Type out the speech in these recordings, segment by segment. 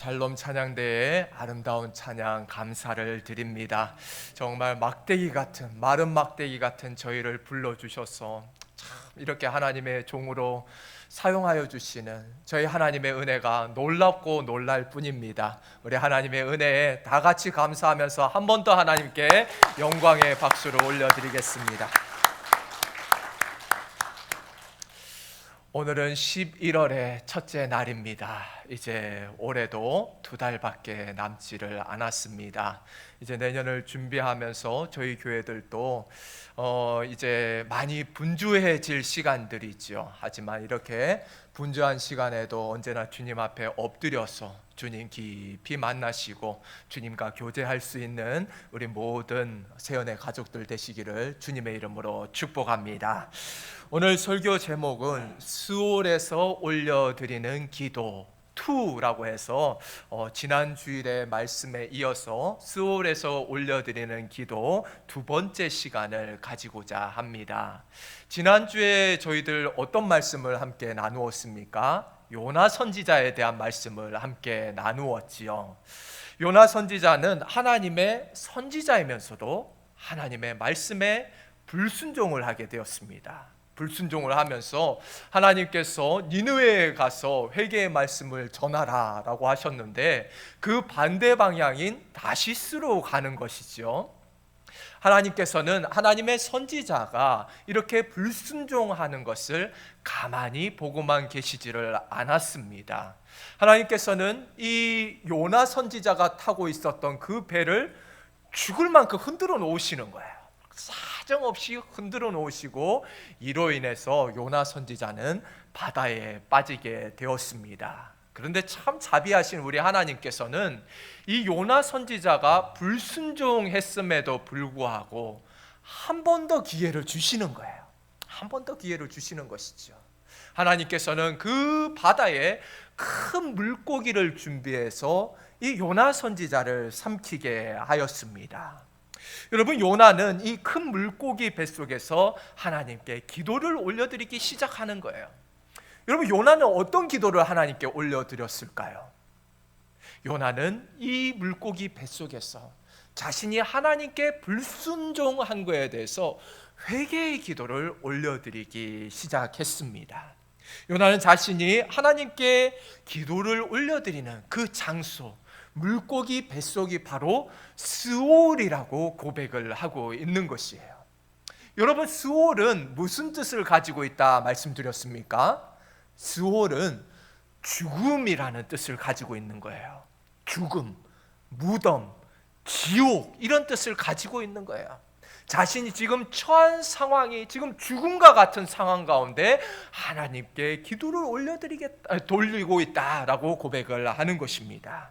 샬롬 찬양대의 아름다운 찬양 감사를 드립니다. 정말 막대기 같은, 마른 막대기 같은 저희를 불러주셔서 참 이렇게 하나님의 종으로 사용하여 주시는 저희 하나님의 은혜가 놀랍고 놀랄 뿐입니다. 우리 하나님의 은혜에 다 같이 감사하면서 한 번 더 하나님께 영광의 박수를 올려드리겠습니다. 오늘은 11월의 첫째 날입니다. 이제 올해도 2달밖에 남지를 않았습니다. 이제 내년을 준비하면서 저희 교회들도 이제 많이 분주해질 시간들이죠. 하지만 이렇게 분주한 시간에도 언제나 주님 앞에 엎드려서 주님 깊이 만나시고 주님과 교제할 수 있는 우리 모든 세연의 가족들 되시기를 주님의 이름으로 축복합니다. 오늘 설교 제목은 수월에서 올려드리는 기도 2라고 해서 지난 주일의 말씀에 이어서 수월에서 올려드리는 기도 두 번째 시간을 가지고자 합니다. 지난주에 저희들 어떤 말씀을 함께 나누었습니까? 요나 선지자에 대한 말씀을 함께 나누었지요. 요나 선지자는 하나님의 선지자이면서도 하나님의 말씀에 불순종을 하게 되었습니다. 불순종을 하면서 하나님께서 니느웨에 가서 회개의 말씀을 전하라 라고 하셨는데 그 반대 방향인 다시스로 가는 것이죠. 하나님께서는 하나님의 선지자가 이렇게 불순종하는 것을 가만히 보고만 계시지를 않았습니다. 하나님께서는 이 요나 선지자가 타고 있었던 그 배를 죽을 만큼 흔들어 놓으시는 거예요. 사정없이 흔들어 놓으시고 이로 인해서 요나 선지자는 바다에 빠지게 되었습니다. 그런데 참 자비하신 우리 하나님께서는 이 요나 선지자가 불순종했음에도 불구하고 한 번 더 기회를 주시는 거예요. 한 번 더 기회를 주시는 것이죠. 하나님께서는 그 바다에 큰 물고기를 준비해서 이 요나 선지자를 삼키게 하였습니다. 여러분, 요나는 이 큰 물고기 뱃속에서 하나님께 기도를 올려드리기 시작하는 거예요. 여러분, 요나는 어떤 기도를 하나님께 올려드렸을까요? 요나는 이 물고기 뱃속에서 자신이 하나님께 불순종한 것에 대해서 회개의 기도를 올려드리기 시작했습니다. 요나는 자신이 하나님께 기도를 올려드리는 그 장소, 물고기 뱃속이 바로 스올이라고 고백을 하고 있는 것이에요. 여러분, 스올은 무슨 뜻을 가지고 있다 말씀드렸습니까? 스올은 죽음이라는 뜻을 가지고 있는 거예요. 죽음, 무덤, 지옥 이런 뜻을 가지고 있는 거예요. 자신이 지금 처한 상황이 지금 죽음과 같은 상황 가운데 하나님께 기도를 돌리고 있다라고 고백을 하는 것입니다.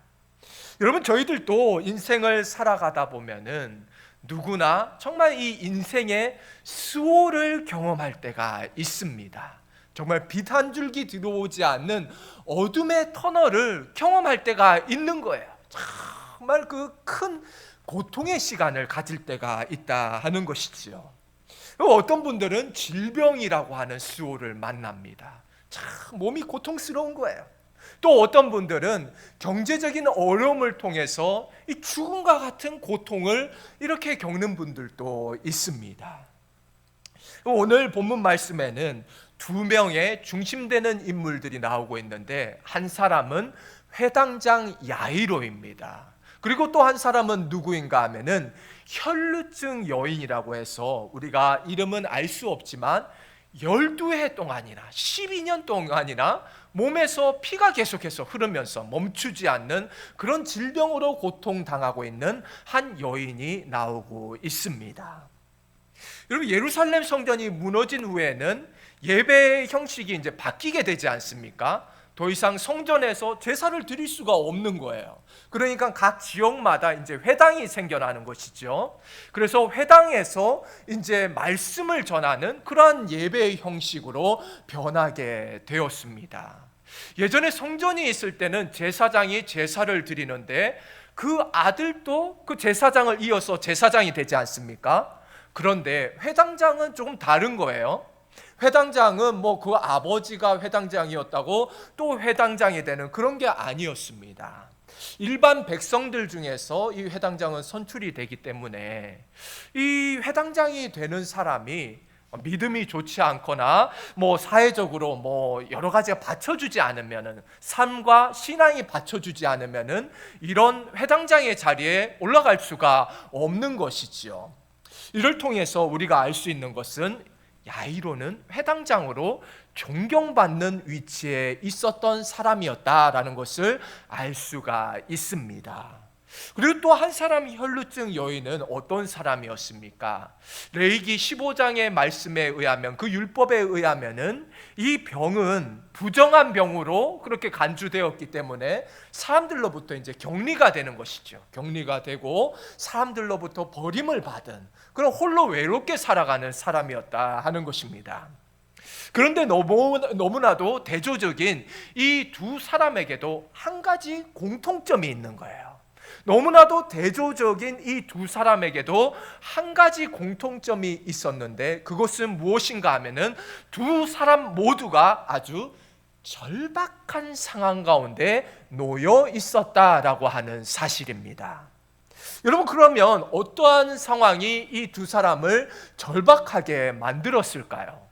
여러분, 저희들도 인생을 살아가다 보면은 누구나 정말 이 인생의 수호를 경험할 때가 있습니다. 정말 빛 한 줄기 들어오지 않는 어둠의 터널을 경험할 때가 있는 거예요. 정말 그 큰 고통의 시간을 가질 때가 있다 하는 것이지요. 어떤 분들은 질병이라고 하는 수호를 만납니다. 참 몸이 고통스러운 거예요. 또 어떤 분들은 경제적인 어려움을 통해서 이 죽음과 같은 고통을 이렇게 겪는 분들도 있습니다. 오늘 본문 말씀에는 2명의 중심되는 인물들이 나오고 있는데 한 사람은 회당장 야이로입니다. 그리고 또 한 사람은 누구인가 하면은 혈루증 여인이라고 해서 우리가 이름은 알 수 없지만 12해 동안이나 12년 동안이나 몸에서 피가 계속해서 흐르면서 멈추지 않는 그런 질병으로 고통당하고 있는 한 여인이 나오고 있습니다. 여러분, 예루살렘 성전이 무너진 후에는 예배 형식이 이제 바뀌게 되지 않습니까? 더 이상 성전에서 제사를 드릴 수가 없는 거예요. 그러니까 각 지역마다 이제 회당이 생겨나는 것이죠. 그래서 회당에서 이제 말씀을 전하는 그러한 예배 형식으로 변하게 되었습니다. 예전에 성전이 있을 때는 제사장이 제사를 드리는데 그 아들도 그 제사장을 이어서 제사장이 되지 않습니까? 그런데 회당장은 조금 다른 거예요. 회당장은 뭐 그 아버지가 회당장이었다고 또 회당장이 되는 그런 게 아니었습니다. 일반 백성들 중에서 이 회당장은 선출이 되기 때문에 이 회당장이 되는 사람이 믿음이 좋지 않거나 사회적으로 여러 가지가 받쳐주지 않으면은, 삶과 신앙이 받쳐주지 않으면은 이런 회당장의 자리에 올라갈 수가 없는 것이지요. 이를 통해서 우리가 알 수 있는 것은 야이로는 회당장으로 존경받는 위치에 있었던 사람이었다라는 것을 알 수가 있습니다. 그리고 또 한 사람, 혈루증 여인은 어떤 사람이었습니까? 레위기 15장의 말씀에 의하면, 그 율법에 의하면은 이 병은 부정한 병으로 그렇게 간주되었기 때문에 사람들로부터 이제 격리가 되는 것이죠. 격리가 되고 사람들로부터 버림을 받은, 그런 홀로 외롭게 살아가는 사람이었다 하는 것입니다. 그런데 너무나도 대조적인 이 두 사람에게도 한 가지 공통점이 있는 거예요. 너무나도 대조적인 이 두 사람에게도 한 가지 공통점이 있었는데, 그것은 무엇인가 하면은 두 사람 모두가 아주 절박한 상황 가운데 놓여 있었다라고 하는 사실입니다. 여러분, 그러면 어떠한 상황이 이 두 사람을 절박하게 만들었을까요?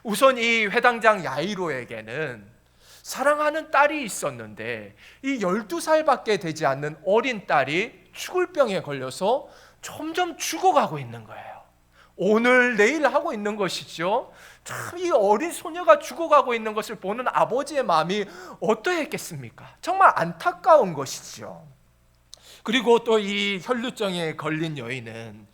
우선 이 회당장 야이로에게는 사랑하는 딸이 있었는데, 이 12살밖에 되지 않는 어린 딸이 죽을 병에 걸려서 점점 죽어가고 있는 거예요. 오늘 내일 하고 있는 것이죠. 참, 이 어린 소녀가 죽어가고 있는 것을 보는 아버지의 마음이 어떠했겠습니까? 정말 안타까운 것이죠. 그리고 또 이 혈루증에 걸린 여인은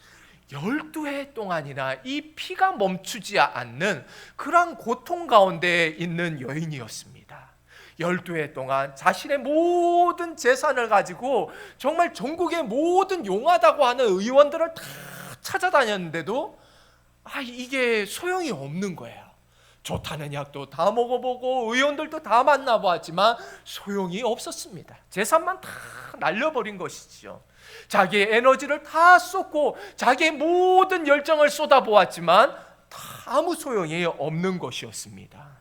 12해 동안이나 이 피가 멈추지 않는 그런 고통 가운데 있는 여인이었습니다. 12해 동안 자신의 모든 재산을 가지고 정말 전국의 모든 용하다고 하는 의원들을 다 찾아다녔는데도 이게 소용이 없는 거예요. 좋다는 약도 다 먹어보고 의원들도 다 만나보았지만 소용이 없었습니다. 재산만 다 날려버린 것이지요. 자기의 에너지를 다 쏟고 자기의 모든 열정을 쏟아보았지만 다 아무 소용이 없는 것이었습니다.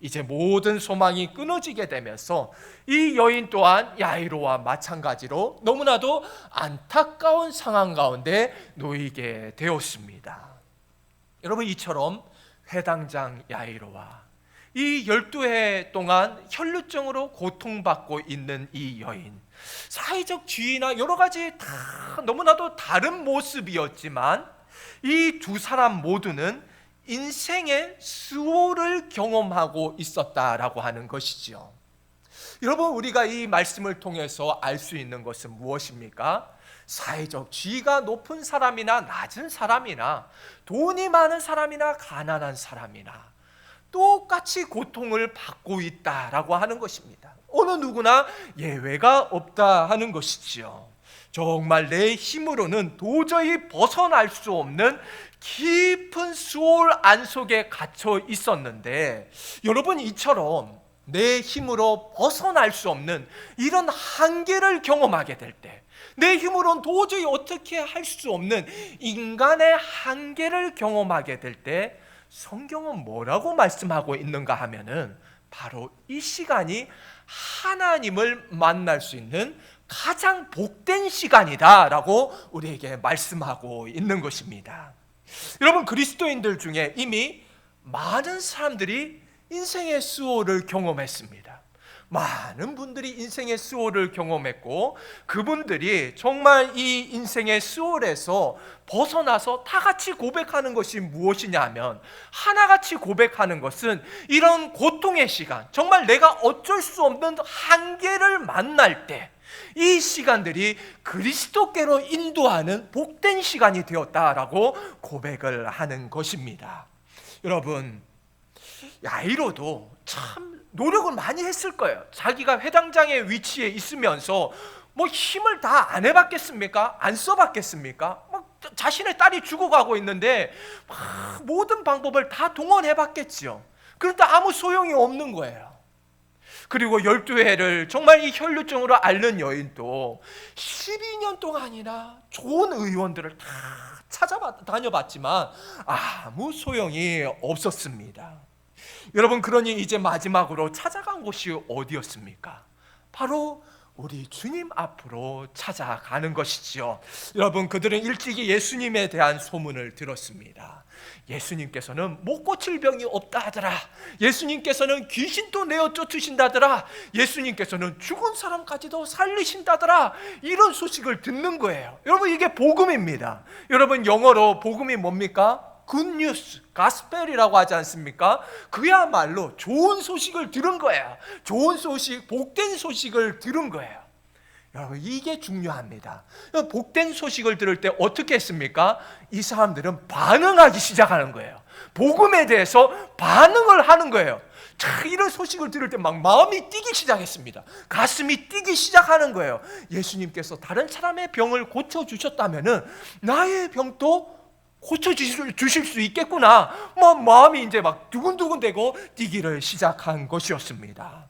이제 모든 소망이 끊어지게 되면서 이 여인 또한 야이로와 마찬가지로 너무나도 안타까운 상황 가운데 놓이게 되었습니다. 여러분, 이처럼 회당장 야이로와 이 12해 동안 혈루증으로 고통받고 있는 이 여인, 사회적 지위나 여러 가지 다 너무나도 다른 모습이었지만 이 두 사람 모두는 인생의 수호를 경험하고 있었다라고 하는 것이지요. 여러분, 우리가 이 말씀을 통해서 알 수 있는 것은 무엇입니까? 사회적 지위가 높은 사람이나 낮은 사람이나 돈이 많은 사람이나 가난한 사람이나 똑같이 고통을 받고 있다라고 하는 것입니다. 어느 누구나 예외가 없다 하는 것이지요. 정말 내 힘으로는 도저히 벗어날 수 없는 깊은 수월 안 속에 갇혀 있었는데, 여러분, 이처럼 내 힘으로 벗어날 수 없는 이런 한계를 경험하게 될 때, 내 힘으로는 도저히 어떻게 할 수 없는 인간의 한계를 경험하게 될 때 성경은 뭐라고 말씀하고 있는가 하면은 바로 이 시간이 하나님을 만날 수 있는 가장 복된 시간이다라고 우리에게 말씀하고 있는 것입니다. 여러분, 그리스도인들 중에 이미 많은 사람들이 인생의 수호를 경험했습니다. 많은 분들이 인생의 수호를 경험했고, 그분들이 정말 이 인생의 수월에서 벗어나서 다 같이 고백하는 것이 무엇이냐 하면, 하나같이 고백하는 것은 이런 고통의 시간, 정말 내가 어쩔 수 없는 한계를 만날 때 이 시간들이 그리스도께로 인도하는 복된 시간이 되었다라고 고백을 하는 것입니다. 여러분, 야이로도 참 노력을 많이 했을 거예요. 자기가 회당장의 위치에 있으면서 힘을 다 안 해봤겠습니까? 안 써봤겠습니까? 자신의 딸이 죽어가고 있는데 모든 방법을 다 동원해봤겠지요. 그런데 아무 소용이 없는 거예요. 그리고 12회를 정말 이 혈루증으로 앓는 여인도 12년 동안이나 좋은 의원들을 다 다녀봤지만 아무 소용이 없었습니다. 여러분, 그러니 이제 마지막으로 찾아간 곳이 어디였습니까? 바로 우리 주님 앞으로 찾아가는 것이지요. 여러분, 그들은 일찍이 예수님에 대한 소문을 들었습니다. 예수님께서는 못 고칠 병이 없다 하더라. 예수님께서는 귀신도 내어 쫓으신다더라. 예수님께서는 죽은 사람까지도 살리신다더라. 이런 소식을 듣는 거예요. 여러분, 이게 복음입니다. 여러분, 영어로 복음이 뭡니까? 굿뉴스, 가스펠이라고 하지 않습니까? 그야말로 좋은 소식을 들은 거예요. 좋은 소식, 복된 소식을 들은 거예요. 여러분, 이게 중요합니다. 복된 소식을 들을 때 어떻게 했습니까? 이 사람들은 반응하기 시작하는 거예요. 복음에 대해서 반응을 하는 거예요. 이런 소식을 들을 때 막 마음이 뛰기 시작했습니다. 가슴이 뛰기 시작하는 거예요. 예수님께서 다른 사람의 병을 고쳐주셨다면 나의 병도 고쳐주실 수 있겠구나. 마음이 이제 막 두근두근되고 뛰기를 시작한 것이었습니다.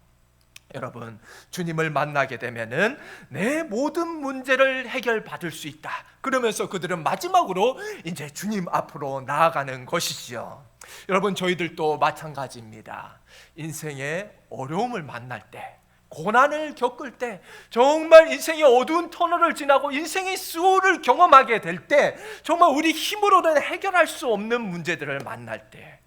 여러분, 주님을 만나게 되면은 내 모든 문제를 해결받을 수 있다. 그러면서 그들은 마지막으로 이제 주님 앞으로 나아가는 것이지요. 여러분, 저희들도 마찬가지입니다. 인생의 어려움을 만날 때, 고난을 겪을 때, 정말 인생의 어두운 터널을 지나고 인생의 수호를 경험하게 될 때, 정말 우리 힘으로는 해결할 수 없는 문제들을 만날 때,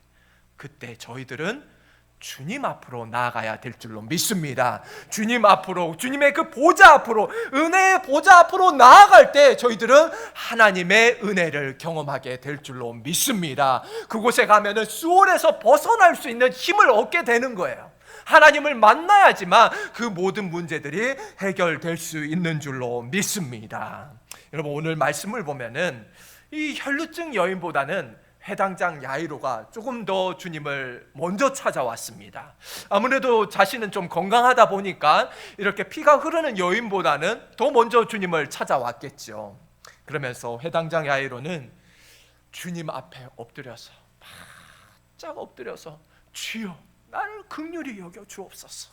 그때 저희들은 주님 앞으로 나아가야 될 줄로 믿습니다. 주님 앞으로, 주님의 그 보좌 앞으로, 은혜의 보좌 앞으로 나아갈 때 저희들은 하나님의 은혜를 경험하게 될 줄로 믿습니다. 그곳에 가면은 수월에서 벗어날 수 있는 힘을 얻게 되는 거예요. 하나님을 만나야지만 그 모든 문제들이 해결될 수 있는 줄로 믿습니다. 여러분, 오늘 말씀을 보면은 이 혈루증 여인보다는 회당장 야이로가 조금 더 주님을 먼저 찾아왔습니다. 아무래도 자신은 좀 건강하다 보니까 이렇게 피가 흐르는 여인보다는 더 먼저 주님을 찾아왔겠죠. 그러면서 회당장 야이로는 주님 앞에 엎드려서 바짝 엎드려서 주여, 나를 긍휼히 여겨 주옵소서.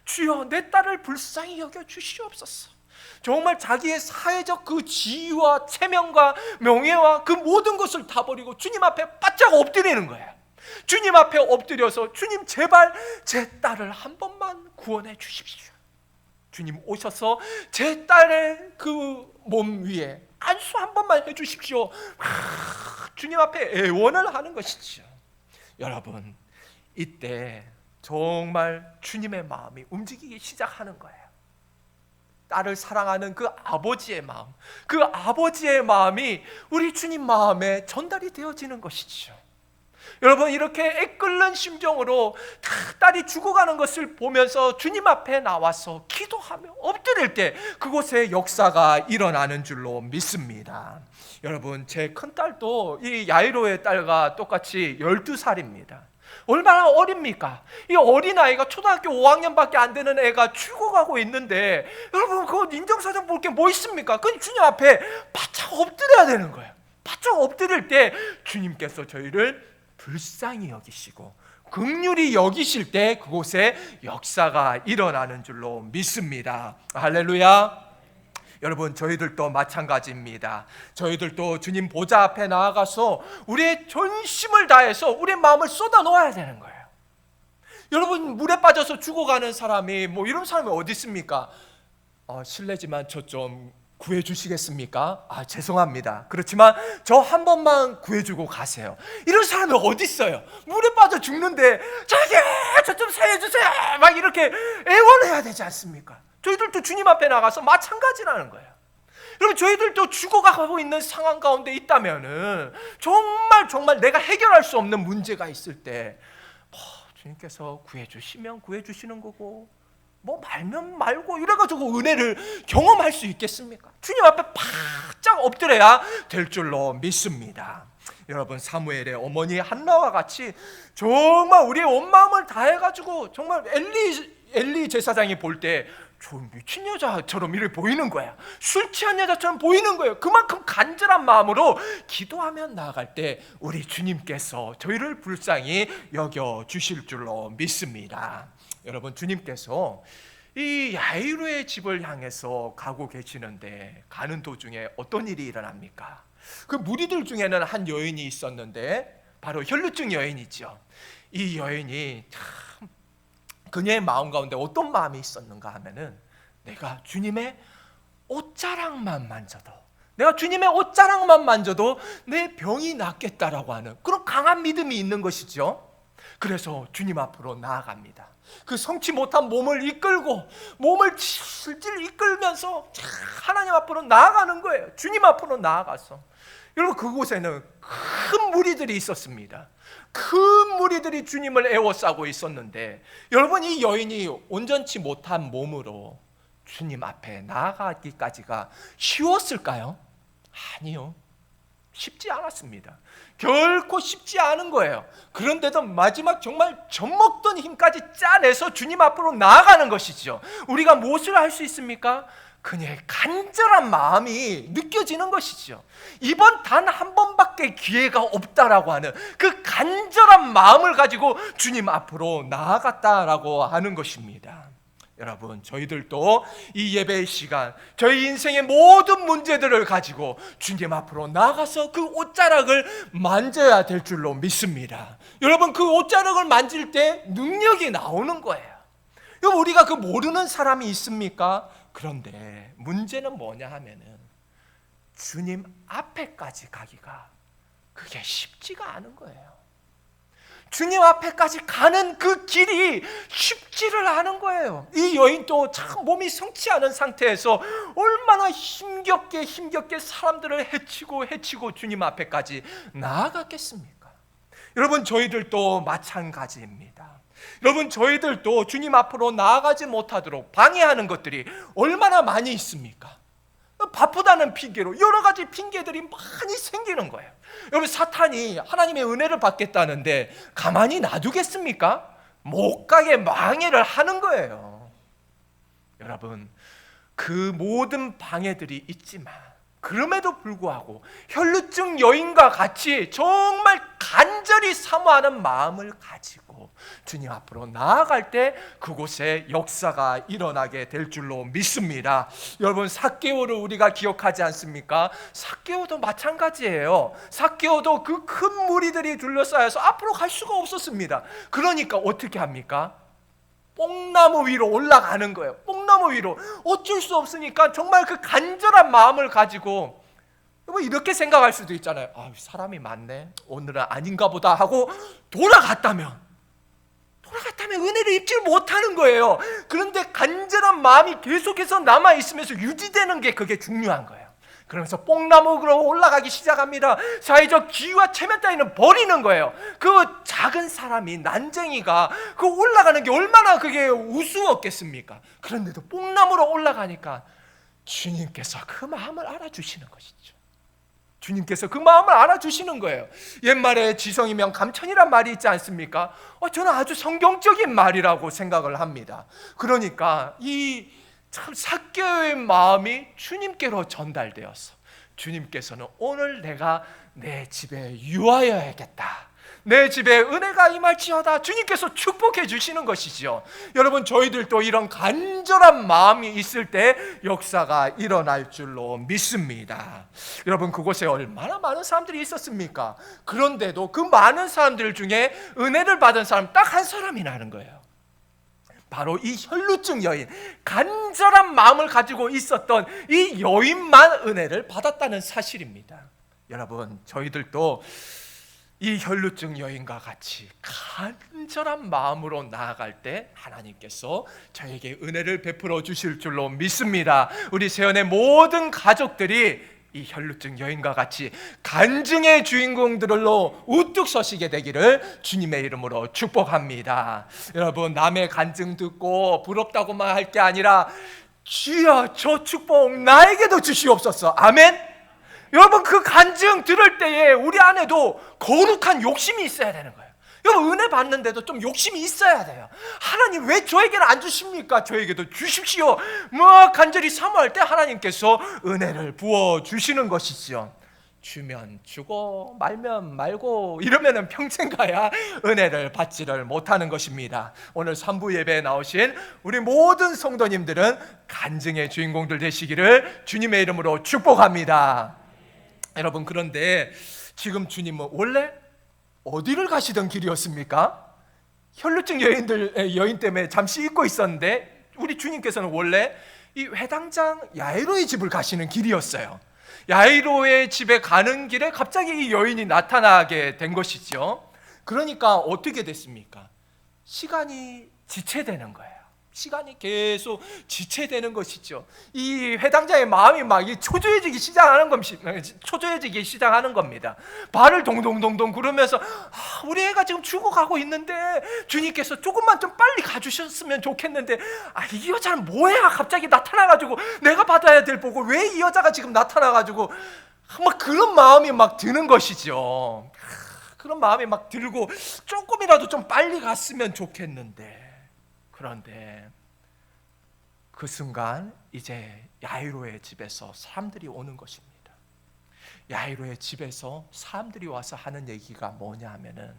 주여, 내 딸을 불쌍히 여겨 주시옵소서. 정말 자기의 사회적 그 지위와 체면과 명예와 그 모든 것을 다 버리고 주님 앞에 바짝 엎드리는 거예요. 주님 앞에 엎드려서 주님, 제발 제 딸을 한 번만 구원해 주십시오. 주님 오셔서 제 딸의 그 몸 위에 안수 한 번만 해 주십시오. 주님 앞에 애원을 하는 것이죠. 여러분, 이때 정말 주님의 마음이 움직이기 시작하는 거예요. 딸을 사랑하는 그 아버지의 마음, 그 아버지의 마음이 우리 주님 마음에 전달이 되어지는 것이죠. 여러분, 이렇게 애끓는 심정으로 딸이 죽어가는 것을 보면서 주님 앞에 나와서 기도하며 엎드릴 때 그곳에 역사가 일어나는 줄로 믿습니다. 여러분, 제 큰딸도 이 야이로의 딸과 똑같이 12살입니다. 얼마나 어립니까? 이 어린아이가 초등학교 5학년밖에 안 되는 애가 죽어가고 있는데, 여러분, 그 인정사정 볼 게 뭐 있습니까? 그 주님 앞에 바짝 엎드려야 되는 거예요. 바짝 엎드릴 때 주님께서 저희를 불쌍히 여기시고 긍휼히 여기실 때 그곳에 역사가 일어나는 줄로 믿습니다. 할렐루야. 여러분, 저희들도 마찬가지입니다. 저희들도 주님 보좌 앞에 나아가서 우리의 전심을 다해서 우리의 마음을 쏟아 놓아야 되는 거예요. 여러분, 물에 빠져서 죽어가는 사람이 이런 사람이 어디 있습니까? 실례지만 저 좀 구해주시겠습니까? 죄송합니다. 그렇지만 저 한 번만 구해주고 가세요. 이런 사람이 어디 있어요? 물에 빠져 죽는데 자기 저 좀 살려주세요 막 이렇게 애원해야 되지 않습니까? 저희들도 주님 앞에 나가서 마찬가지라는 거예요. 여러분, 저희들도 죽어가고 있는 상황 가운데 있다면은 정말 내가 해결할 수 없는 문제가 있을 때 주님께서 구해주시면 구해주시는 거고 말면 말고 이래가지고 은혜를 경험할 수 있겠습니까? 주님 앞에 바짝 엎드려야 될 줄로 믿습니다. 여러분, 사무엘의 어머니 한나와 같이 정말 우리의 온 마음을 다해가지고 정말 엘리 제사장이 볼 때 저 미친 여자처럼 이렇게 보이는 거야. 술 취한 여자처럼 보이는 거예요. 그만큼 간절한 마음으로 기도하면 나아갈 때 우리 주님께서 저희를 불쌍히 여겨주실 줄로 믿습니다. 여러분, 주님께서 이 야이로의 집을 향해서 가고 계시는데 가는 도중에 어떤 일이 일어납니까? 그 무리들 중에는 한 여인이 있었는데 바로 혈루증 여인이죠. 이 여인이 참 그녀의 마음 가운데 어떤 마음이 있었는가 하면은 내가 주님의 옷자락만 만져도, 내가 주님의 옷자락만 만져도 내 병이 낫겠다라고 하는 그런 강한 믿음이 있는 것이죠. 그래서 주님 앞으로 나아갑니다. 그 성치 못한 몸을 이끌고, 몸을 질질 이끌면서 하나님 앞으로 나아가는 거예요. 주님 앞으로 나아가서. 여러분, 그곳에는 큰 무리들이 있었습니다. 큰 무리들이 주님을 에워싸고 있었는데, 여러분, 이 여인이 온전치 못한 몸으로 주님 앞에 나아가기까지가 쉬웠을까요? 아니요, 쉽지 않았습니다. 결코 쉽지 않은 거예요. 그런데도 마지막 정말 젖먹던 힘까지 짜내서 주님 앞으로 나아가는 것이죠. 우리가 무엇을 할 수 있습니까? 그녀의 간절한 마음이 느껴지는 것이죠. 이번 단 한 번밖에 기회가 없다라고 하는 그 간절한 마음을 가지고 주님 앞으로 나아갔다라고 하는 것입니다. 여러분, 저희들도 이 예배의 시간, 저희 인생의 모든 문제들을 가지고 주님 앞으로 나가서 그 옷자락을 만져야 될 줄로 믿습니다. 여러분, 그 옷자락을 만질 때 능력이 나오는 거예요. 여러분, 우리가 그 모르는 사람이 있습니까? 그런데 문제는 뭐냐 하면은 주님 앞에까지 가기가 그게 쉽지가 않은 거예요. 주님 앞에까지 가는 그 길이 쉽지를 않은 거예요. 이 여인도 참 몸이 성치 않은 상태에서 얼마나 힘겹게 사람들을 해치고 주님 앞에까지 나아갔겠습니까? 여러분, 저희들도 마찬가지입니다. 여러분, 저희들도 주님 앞으로 나아가지 못하도록 방해하는 것들이 얼마나 많이 있습니까? 바쁘다는 핑계로 여러 가지 핑계들이 많이 생기는 거예요. 여러분, 사탄이 하나님의 은혜를 받겠다는데 가만히 놔두겠습니까? 못 가게 망해를 하는 거예요. 여러분, 그 모든 방해들이 있지만 그럼에도 불구하고 혈루증 여인과 같이 정말 간절히 사모하는 마음을 가지고 주님 앞으로 나아갈 때 그곳에 역사가 일어나게 될 줄로 믿습니다. 여러분, 삭개오를 우리가 기억하지 않습니까? 삭개오도 마찬가지예요. 삭개오도 그 큰 무리들이 둘러싸여서 앞으로 갈 수가 없었습니다. 그러니까 어떻게 합니까? 뽕나무 위로 올라가는 거예요. 뽕나무 위로. 어쩔 수 없으니까 정말 그 간절한 마음을 가지고, 뭐 이렇게 생각할 수도 있잖아요. 아, 사람이 많네, 오늘은 아닌가 보다 하고 돌아갔다면 은혜를 입지 못하는 거예요. 그런데 간절한 마음이 계속해서 남아있으면서 유지되는 게 그게 중요한 거예요. 그러면서 뽕나무로 올라가기 시작합니다. 사회적 기와 체면 따위는 버리는 거예요. 그 작은 사람이, 난쟁이가 그 올라가는 게 얼마나 그게 우스웠겠습니까? 그런데도 뽕나무로 올라가니까 주님께서 그 마음을 알아주시는 것이죠. 주님께서 그 마음을 알아주시는 거예요. 옛말에 지성이면 감천이란 말이 있지 않습니까? 저는 아주 성경적인 말이라고 생각을 합니다. 그러니까 이 참 삭개오의 마음이 주님께로 전달되어서 주님께서는 오늘 내가 내 집에 유하여야겠다, 내 집에 은혜가 임할지어다, 주님께서 축복해 주시는 것이죠. 여러분, 저희들도 이런 간절한 마음이 있을 때 역사가 일어날 줄로 믿습니다. 여러분, 그곳에 얼마나 많은 사람들이 있었습니까? 그런데도 그 많은 사람들 중에 은혜를 받은 사람 딱 한 사람이 나는 거예요. 바로 이 혈루증 여인, 간절한 마음을 가지고 있었던 이 여인만 은혜를 받았다는 사실입니다. 여러분, 저희들도 이 혈루증 여인과 같이 간절한 마음으로 나아갈 때 하나님께서 저에게 은혜를 베풀어 주실 줄로 믿습니다. 우리 세연의 모든 가족들이 이 혈루증 여인과 같이 간증의 주인공들로 우뚝 서시게 되기를 주님의 이름으로 축복합니다. 여러분, 남의 간증 듣고 부럽다고만 할 게 아니라 주여, 저 축복 나에게도 주시옵소서. 아멘. 여러분, 그 간증 들을 때에 우리 안에도 거룩한 욕심이 있어야 되는 거예요. 여러분, 은혜 받는데도 좀 욕심이 있어야 돼요. 하나님, 왜 저에게는 안 주십니까? 저에게도 주십시오. 간절히 사모할 때 하나님께서 은혜를 부어주시는 것이죠. 주면 주고 말면 말고 이러면 평생 가야 은혜를 받지를 못하는 것입니다. 오늘 3부 예배에 나오신 우리 모든 성도님들은 간증의 주인공들 되시기를 주님의 이름으로 축복합니다. 여러분, 그런데 지금 주님은 원래 어디를 가시던 길이었습니까? 혈루증 여인 때문에 잠시 잊고 있었는데 우리 주님께서는 원래 이 회당장 야이로의 집을 가시는 길이었어요. 야이로의 집에 가는 길에 갑자기 이 여인이 나타나게 된 것이죠. 그러니까 어떻게 됐습니까? 시간이 지체되는 거예요. 시간이 계속 지체되는 것이죠. 이 회당자의 마음이 막 초조해지기 시작하는 겁니다. 발을 동동동동 구르면서 우리 애가 지금 죽어가고 있는데 주님께서 조금만 좀 빨리 가주셨으면 좋겠는데 이 여자는 뭐야? 갑자기 나타나가지고 내가 받아야 될 복을 왜 이 여자가 지금 나타나가지고 막 그런 마음이 막 드는 것이죠. 그런 마음이 막 들고 조금이라도 좀 빨리 갔으면 좋겠는데, 그런데 그 순간 이제 야이로의 집에서 사람들이 오는 것입니다. 야이로의 집에서 사람들이 와서 하는 얘기가 뭐냐 하면은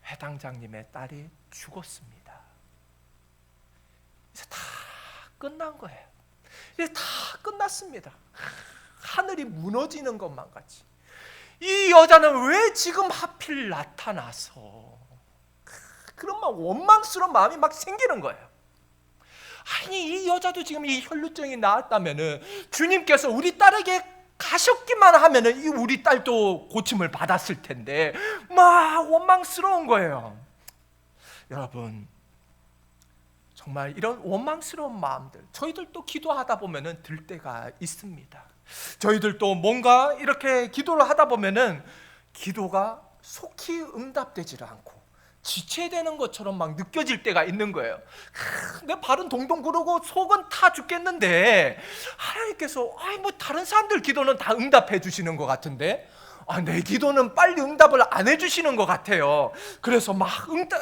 회당장님의 딸이 죽었습니다. 이제 다 끝난 거예요. 이제 다 끝났습니다. 하늘이 무너지는 것만 같이. 이 여자는 왜 지금 하필 나타나서, 그런 막 원망스러운 마음이 막 생기는 거예요. 아니, 이 여자도 지금 이 혈루증이 나았다면은 주님께서 우리 딸에게 가셨기만 하면은 이 우리 딸도 고침을 받았을 텐데 막 원망스러운 거예요. 여러분, 정말 이런 원망스러운 마음들 저희들도 기도하다 보면은 들 때가 있습니다. 저희들도 뭔가 이렇게 기도를 하다 보면은 기도가 속히 응답되지를 않고 지체되는 것처럼 막 느껴질 때가 있는 거예요. 내 발은 동동 구르고 속은 타 죽겠는데 하나님께서 뭐 다른 사람들 기도는 다 응답해 주시는 것 같은데 내 기도는 빨리 응답을 안 해주시는 것 같아요. 그래서 막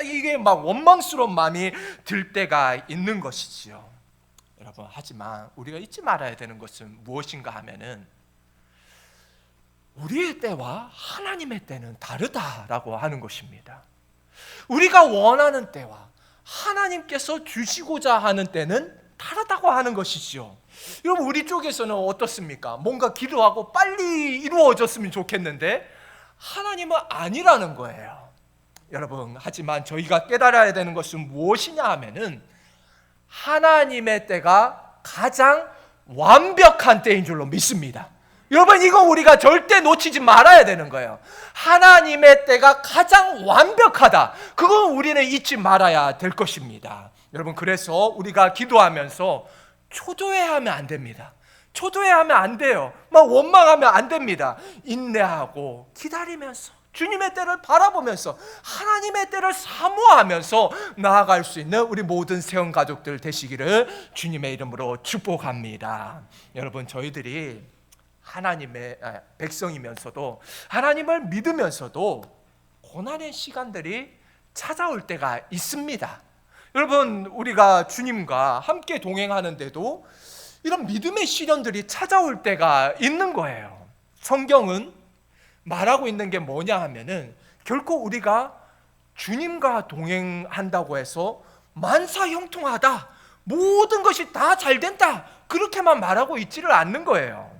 이게 막 원망스러운 마음이 들 때가 있는 것이지요. 여러분, 하지만 우리가 잊지 말아야 되는 것은 무엇인가 하면은 우리의 때와 하나님의 때는 다르다라고 하는 것입니다. 우리가 원하는 때와 하나님께서 주시고자 하는 때는 다르다고 하는 것이죠. 여러분, 우리 쪽에서는 어떻습니까? 뭔가 기도하고 빨리 이루어졌으면 좋겠는데 하나님은 아니라는 거예요. 여러분, 하지만 저희가 깨달아야 되는 것은 무엇이냐 하면은 하나님의 때가 가장 완벽한 때인 줄로 믿습니다. 여러분, 이거 우리가 절대 놓치지 말아야 되는 거예요. 하나님의 때가 가장 완벽하다. 그건 우리는 잊지 말아야 될 것입니다. 여러분, 그래서 우리가 기도하면서 초조해하면 안 됩니다. 초조해하면 안 돼요. 막 원망하면 안 됩니다. 인내하고 기다리면서 주님의 때를 바라보면서 하나님의 때를 사모하면서 나아갈 수 있는 우리 모든 세원 가족들 되시기를 주님의 이름으로 축복합니다. 여러분, 저희들이 하나님의 백성이면서도 하나님을 믿으면서도 고난의 시간들이 찾아올 때가 있습니다. 여러분, 우리가 주님과 함께 동행하는데도 이런 믿음의 시련들이 찾아올 때가 있는 거예요. 성경은 말하고 있는 게 뭐냐 하면은 결코 우리가 주님과 동행한다고 해서 만사형통하다, 모든 것이 다 잘 된다, 그렇게만 말하고 있지를 않는 거예요.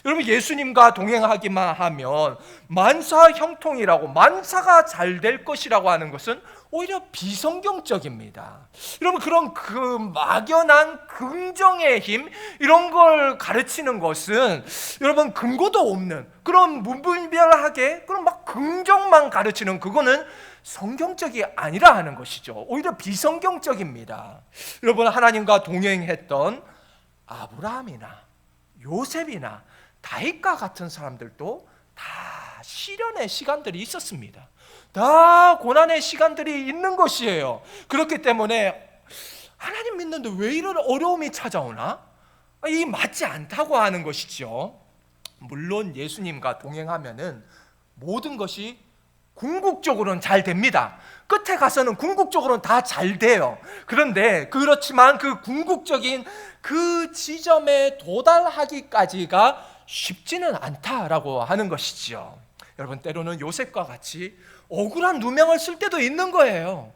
여러분, 예수님과 동행하기만 하면 만사형통이라고, 만사가 잘 될 것이라고 하는 것은 오히려 비성경적입니다. 여러분, 그런 그 막연한 긍정의 힘, 이런 걸 가르치는 것은 여러분 근거도 없는 그런 무분별하게 그런 막 긍정만 가르치는, 그거는 성경적이 아니라 하는 것이죠. 오히려 비성경적입니다. 여러분, 하나님과 동행했던 아브라함이나 요셉이나 다윗과 같은 사람들도 다 시련의 시간들이 있었습니다. 다 고난의 시간들이 있는 것이에요. 그렇기 때문에 하나님 믿는데 왜 이런 어려움이 찾아오나? 이 맞지 않다고 하는 것이죠. 물론 예수님과 동행하면은 모든 것이 궁극적으로는 잘 됩니다. 끝에 가서는 궁극적으로는 다 잘 돼요. 그런데 그렇지만 그 궁극적인 그 지점에 도달하기까지가 쉽지는 않다라고 하는 것이지요. 여러분, 때로는 요셉과 같이 억울한 누명을 쓸 때도 있는 거예요.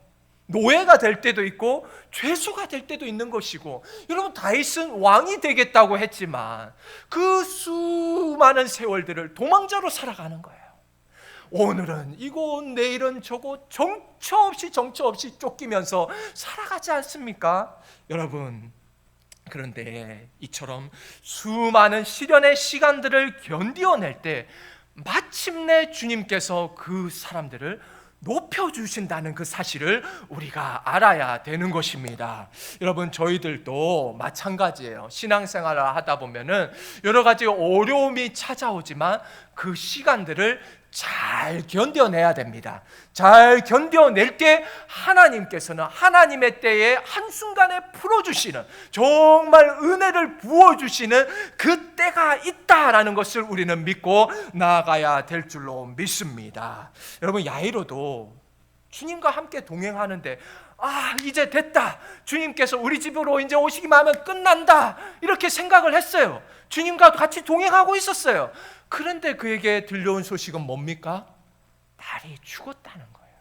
노예가 될 때도 있고 죄수가 될 때도 있는 것이고, 여러분, 다윗은 왕이 되겠다고 했지만 그 수많은 세월들을 도망자로 살아가는 거예요. 오늘은 이곳, 내일은 저곳, 정처 없이 쫓기면서 살아가지 않습니까? 여러분, 그런데 이처럼 수많은 시련의 시간들을 견디어낼 때 마침내 주님께서 그 사람들을 높여주신다는 그 사실을 우리가 알아야 되는 것입니다. 여러분, 저희들도 마찬가지예요. 신앙생활을 하다 보면은 여러 가지 어려움이 찾아오지만 그 시간들을 잘 견뎌내야 됩니다. 잘 견뎌낼 때 하나님께서는 하나님의 때에 한순간에 풀어주시는, 정말 은혜를 부어주시는 그 때가 있다라는 것을 우리는 믿고 나아가야 될 줄로 믿습니다. 여러분, 야이로도 주님과 함께 동행하는데 이제 됐다, 주님께서 우리 집으로 이제 오시기만 하면 끝난다, 이렇게 생각을 했어요. 주님과 같이 동행하고 있었어요. 그런데 그에게 들려온 소식은 뭡니까? 딸이 죽었다는 거예요.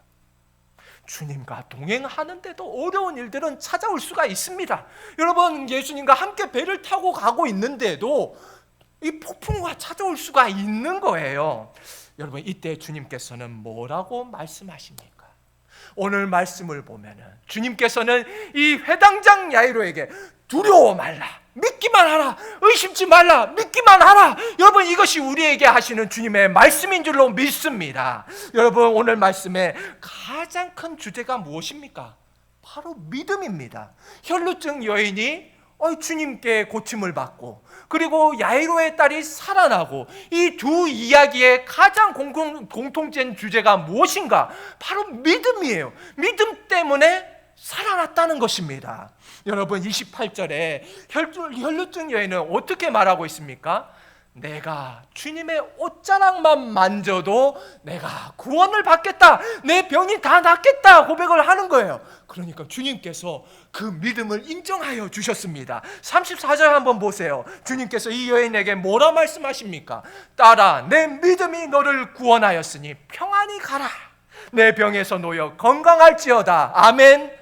주님과 동행하는데도 어려운 일들은 찾아올 수가 있습니다. 여러분, 예수님과 함께 배를 타고 가고 있는데도 이 폭풍우가 찾아올 수가 있는 거예요. 여러분, 이때 주님께서는 뭐라고 말씀하십니까? 오늘 말씀을 보면은 주님께서는 이 회당장 야이로에게 두려워 말라, 믿기만 하라, 의심치 말라, 믿기만 하라. 여러분, 이것이 우리에게 하시는 주님의 말씀인 줄로 믿습니다. 여러분, 오늘 말씀의 가장 큰 주제가 무엇입니까? 바로 믿음입니다. 혈루증 여인이 주님께 고침을 받고, 그리고 야이로의 딸이 살아나고, 이 두 이야기의 가장 공통된 주제가 무엇인가? 바로 믿음이에요. 믿음 때문에 살아났다는 것입니다. 여러분, 28절에 혈루증 여인은 어떻게 말하고 있습니까? 내가 주님의 옷자락만 만져도 내가 구원을 받겠다, 내 병이 다 낫겠다 고백을 하는 거예요. 그러니까 주님께서 그 믿음을 인정하여 주셨습니다. 34절 한번 보세요. 주님께서 이 여인에게 뭐라 말씀하십니까? 딸아, 내 믿음이 너를 구원하였으니 평안히 가라, 내 병에서 놓여 건강할지어다. 아멘.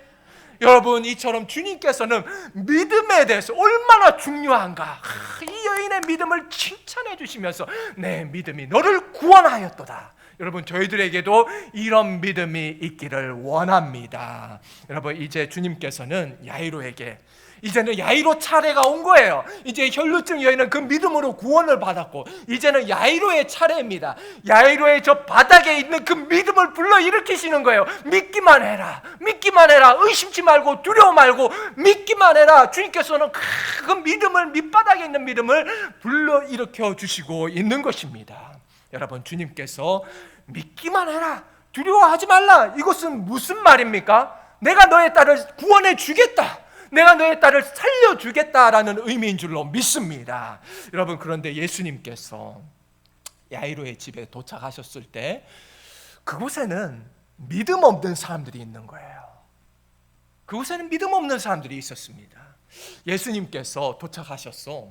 여러분, 이처럼 주님께서는 믿음에 대해서 얼마나 중요한가, 이 여인의 믿음을 칭찬해 주시면서 내 믿음이 너를 구원하였도다. 여러분, 저희들에게도 이런 믿음이 있기를 원합니다. 여러분, 이제 주님께서는 야이로에게, 이제는 야이로 차례가 온 거예요. 이제 혈루증 여인은 그 믿음으로 구원을 받았고, 이제는 야이로의 차례입니다. 야이로의 저 바닥에 있는 그 믿음을 불러일으키시는 거예요. 믿기만 해라, 믿기만 해라, 의심치 말고 두려워 말고 믿기만 해라. 주님께서는 그 믿음을, 밑바닥에 있는 믿음을 불러일으켜 주시고 있는 것입니다. 여러분, 주님께서 믿기만 해라, 두려워하지 말라, 이것은 무슨 말입니까? 내가 너의 딸을 구원해 주겠다, 내가 너의 딸을 살려주겠다라는 의미인 줄로 믿습니다. 여러분, 그런데 예수님께서 야이로의 집에 도착하셨을 때 그곳에는 믿음 없는 사람들이 있는 거예요. 그곳에는 믿음 없는 사람들이 있었습니다. 예수님께서 도착하셔서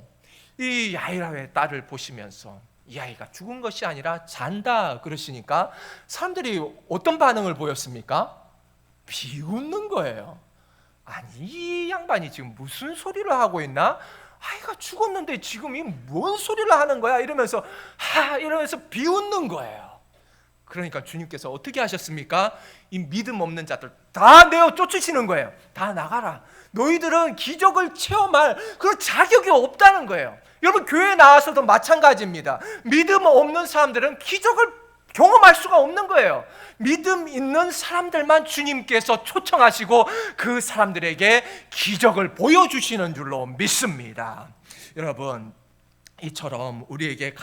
이 야이로의 딸을 보시면서 이 아이가 죽은 것이 아니라 잔다 그러시니까 사람들이 어떤 반응을 보였습니까? 비웃는 거예요. 아니, 이 양반이 지금 무슨 소리를 하고 있나? 아이가 죽었는데 지금 이 뭔 소리를 하는 거야? 이러면서 이러면서 비웃는 거예요. 그러니까 주님께서 어떻게 하셨습니까? 이 믿음 없는 자들 다 내어 쫓으시는 거예요. 다 나가라. 너희들은 기적을 체험할 그런 자격이 없다는 거예요. 여러분, 교회에 나와서도 마찬가지입니다. 믿음 없는 사람들은 기적을 경험할 수가 없는 거예요. 믿음 있는 사람들만 주님께서 초청하시고 그 사람들에게 기적을 보여주시는 줄로 믿습니다. 여러분, 이처럼 우리에게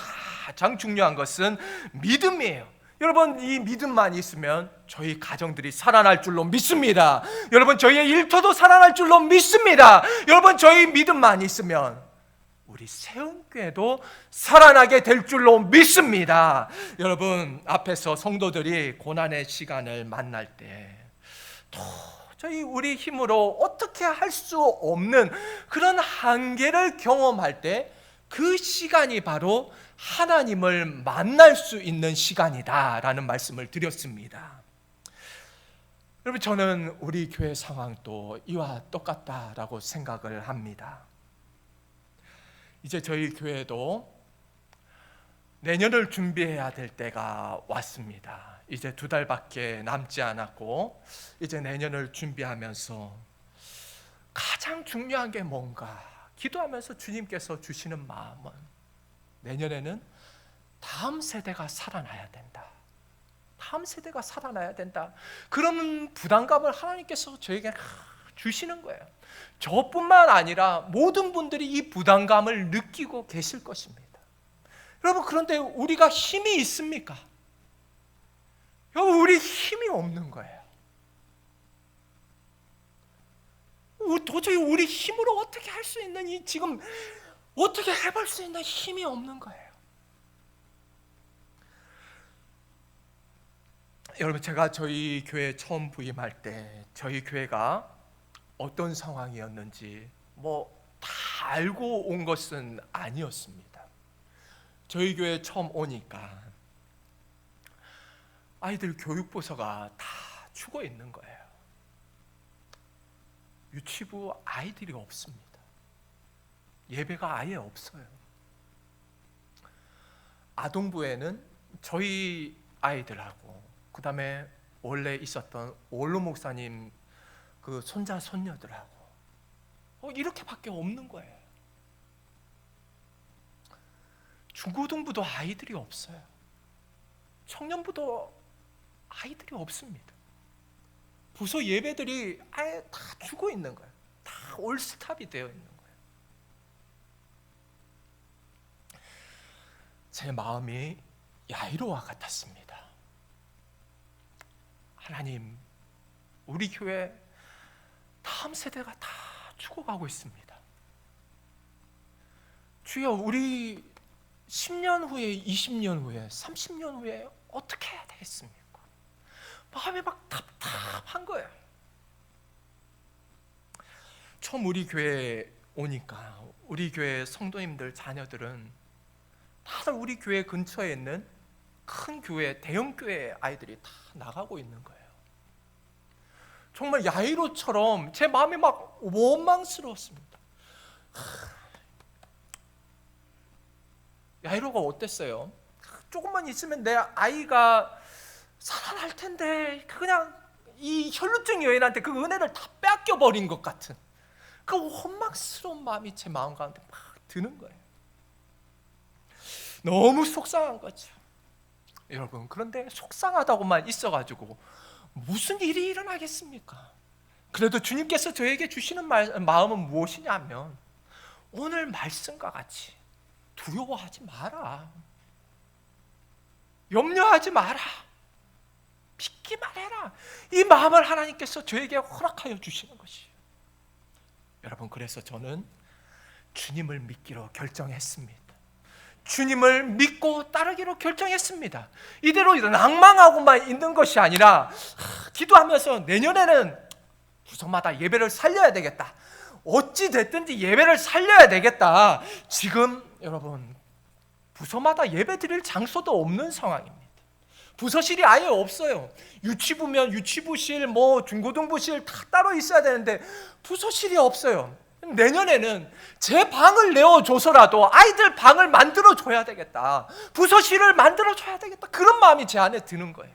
가장 중요한 것은 믿음이에요. 여러분, 이 믿음만 있으면 저희 가정들이 살아날 줄로 믿습니다. 여러분, 저희의 일터도 살아날 줄로 믿습니다. 여러분, 저희 믿음만 있으면 우리 세운교회도 살아나게 될 줄로 믿습니다. 여러분, 앞에서 성도들이 고난의 시간을 만날 때 도저히 우리 힘으로 어떻게 할 수 없는 그런 한계를 경험할 때 그 시간이 바로 하나님을 만날 수 있는 시간이다라는 말씀을 드렸습니다. 여러분, 저는 우리 교회 상황도 이와 똑같다라고 생각을 합니다. 이제 저희 교회도 내년을 준비해야 될 때가 왔습니다. 이제 2달밖에 남지 않았고, 이제 내년을 준비하면서 가장 중요한 게 뭔가, 기도하면서 주님께서 주시는 마음은 내년에는 다음 세대가 살아나야 된다. 다음 세대가 살아나야 된다. 그런 부담감을 하나님께서 저에게 주시는 거예요. 저뿐만 아니라 모든 분들이 이 부담감을 느끼고 계실 것입니다. 여러분, 그런데 우리가 힘이 있습니까? 여러분, 우리 힘이 없는 거예요. 도저히 우리 힘으로 어떻게 할 수 있는 지금 어떻게 해볼 수 있는 힘이 없는 거예요. 여러분, 제가 저희 교회 처음 부임할 때 저희 교회가 어떤 상황이었는지 다 알고 온 것은 아니었습니다. 저희 교회 처음 오니까 아이들 교육부서가 다 죽어 있는 거예요. 유치부 아이들이 없습니다. 예배가 아예 없어요. 아동부에는 저희 아이들하고 그 다음에 원래 있었던 원로 목사님 그 손자 손녀들하고 이렇게밖에 없는 거예요. 중고등부도 아이들이 없어요. 청년부도 아이들이 없습니다. 부서 예배들이 아예 다 죽어 있는 거예요. 다 올스탑이 되어 있는 거예요. 제 마음이 야이로와 같았습니다. 하나님, 우리 교회 다음 세대가 다 죽어가고 있습니다. 주여, 우리 10년 후에, 20년 후에, 30년 후에 어떻게 해야 되겠습니까? 마음이 막 답답한 거예요. 처음 우리 교회에 오니까 우리 교회 성도님들 자녀들은 다들 우리 교회 근처에 있는 큰 교회, 대형 교회 아이들이 다 나가고 있는 거예요. 정말 야이로처럼 제 마음이 막 원망스러웠습니다. 야이로가 어땠어요? 조금만 있으면 내 아이가 살아날 텐데 그냥 이 혈루증 여인한테 그 은혜를 다 뺏겨버린 것 같은 그 원망스러운 마음이 제 마음 가운데 막 드는 거예요. 너무 속상한 거죠. 여러분, 그런데 속상하다고만 있어가지고 무슨 일이 일어나겠습니까? 그래도 주님께서 저에게 주시는 마음은 무엇이냐면 오늘 말씀과 같이 두려워하지 마라, 염려하지 마라, 믿기만 해라, 이 마음을 하나님께서 저에게 허락하여 주시는 것이에요. 여러분, 그래서 저는 주님을 믿기로 결정했습니다. 주님을 믿고 따르기로 결정했습니다. 이대로 낭망하고만 있는 것이 아니라 기도하면서 내년에는 부서마다 예배를 살려야 되겠다, 어찌 됐든지 예배를 살려야 되겠다. 지금 여러분, 부서마다 예배 드릴 장소도 없는 상황입니다. 부서실이 아예 없어요. 유치부면 유치부실, 중고등부실 다 따로 있어야 되는데 부서실이 없어요. 내년에는 제 방을 내어줘서라도 아이들 방을 만들어줘야 되겠다, 부서실을 만들어줘야 되겠다, 그런 마음이 제 안에 드는 거예요.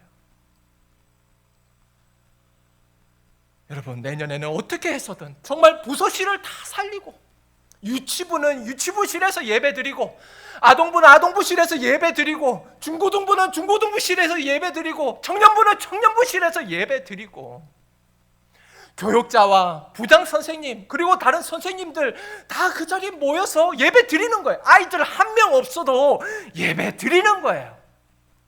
여러분, 내년에는 어떻게 해서든 정말 부서실을 다 살리고, 유치부는 유치부실에서 예배드리고, 아동부는 아동부실에서 예배드리고, 중고등부는 중고등부실에서 예배드리고, 청년부는 청년부실에서 예배드리고, 교육자와 부장 선생님 그리고 다른 선생님들 다 그 자리에 모여서 예배 드리는 거예요. 아이들 한 명 없어도 예배 드리는 거예요.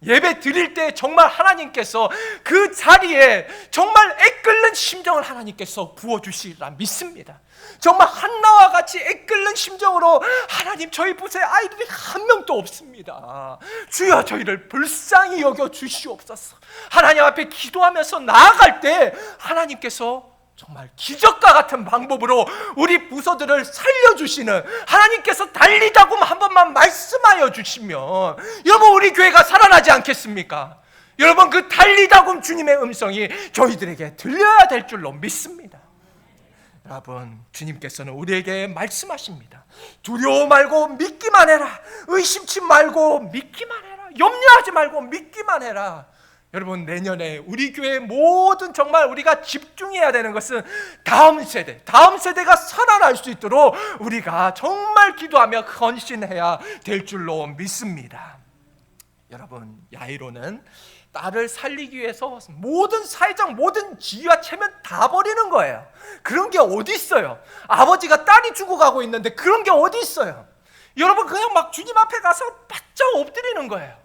예배 드릴 때 정말 하나님께서 그 자리에 정말 애끓는 심정을 하나님께서 부어주시리라 믿습니다. 정말 한나와 같이 애끓는 심정으로 하나님, 저희 부서에 아이들이 한 명도 없습니다. 주여, 저희를 불쌍히 여겨 주시옵소서. 하나님 앞에 기도하면서 나아갈 때 하나님께서 정말 기적과 같은 방법으로 우리 부서들을 살려주시는, 하나님께서 달리다금 한 번만 말씀하여 주시면 여러분, 우리 교회가 살아나지 않겠습니까? 여러분, 그 달리다금 주님의 음성이 저희들에게 들려야 될 줄로 믿습니다. 여러분, 주님께서는 우리에게 말씀하십니다. 두려워 말고 믿기만 해라, 의심치 말고 믿기만 해라, 염려하지 말고 믿기만 해라. 여러분, 내년에 우리 교회 모든 정말 우리가 집중해야 되는 것은 다음 세대가 살아나 살아날 수 있도록 우리가 정말 기도하며 헌신해야 될 줄로 믿습니다. 여러분, 야이로는 딸을 살리기 위해서 모든 사회적 모든 지위와 체면 다 버리는 거예요. 그런 게 어디 있어요? 아버지가 딸이 죽어가고 있는데 그런 게 어디 있어요? 여러분, 그냥 막 주님 앞에 가서 바짝 엎드리는 거예요.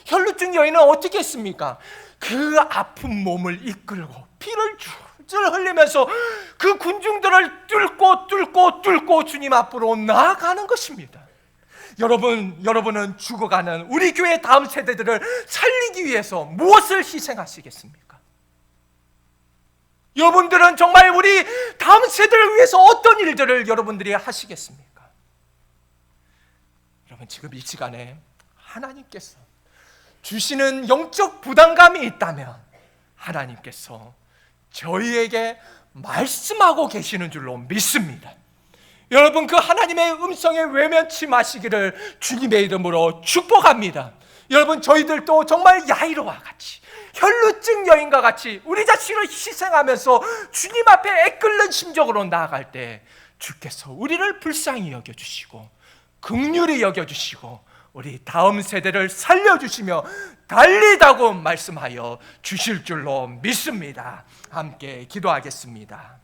혈루증 여인은 어떻게 했습니까? 그 아픈 몸을 이끌고 피를 줄줄 흘리면서 그 군중들을 뚫고 주님 앞으로 나아가는 것입니다. 여러분은 죽어가는 우리 교회 다음 세대들을 살리기 위해서 무엇을 희생하시겠습니까? 여러분들은 정말 우리 다음 세대를 위해서 어떤 일들을 여러분들이 하시겠습니까? 여러분, 지금 이 시간에 하나님께서 주시는 영적 부담감이 있다면 하나님께서 저희에게 말씀하고 계시는 줄로 믿습니다. 여러분, 그 하나님의 음성에 외면치 마시기를 주님의 이름으로 축복합니다. 여러분, 저희들도 정말 야이로와 같이 혈루증 여인과 같이 우리 자신을 희생하면서 주님 앞에 애끓는 심정으로 나아갈 때 주께서 우리를 불쌍히 여겨주시고 긍휼히 여겨주시고 우리 다음 세대를 살려주시며 달리다고 말씀하여 주실 줄로 믿습니다. 함께 기도하겠습니다.